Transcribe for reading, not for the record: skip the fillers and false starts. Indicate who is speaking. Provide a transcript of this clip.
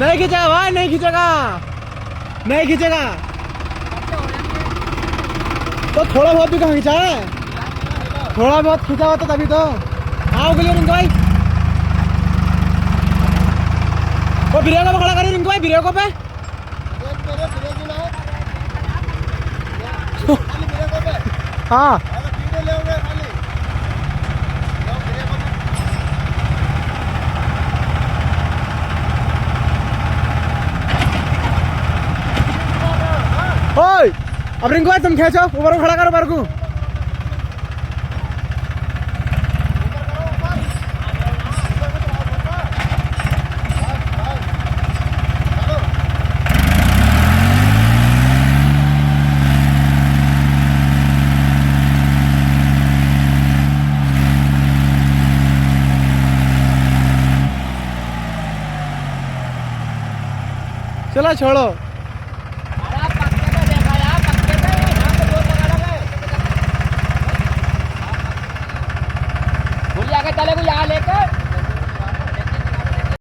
Speaker 1: नहीं खींचेगा भाई, नहीं खींचेगा, नहीं खींचेगा। तो थोड़ा बहुत भी कहाँ खींचा है, थोड़ा बहुत खींचा होता तभी तो। आओ बोलिए रिंकू भाई, वो ब्रेक को खड़ा करिए रिंकू भाई, ब्रेक पे। हाँ ओए, अब रिंकू भाई तुम खींचो, ऊपर को खड़ा करो ऊपर को। चलो छोड़ो।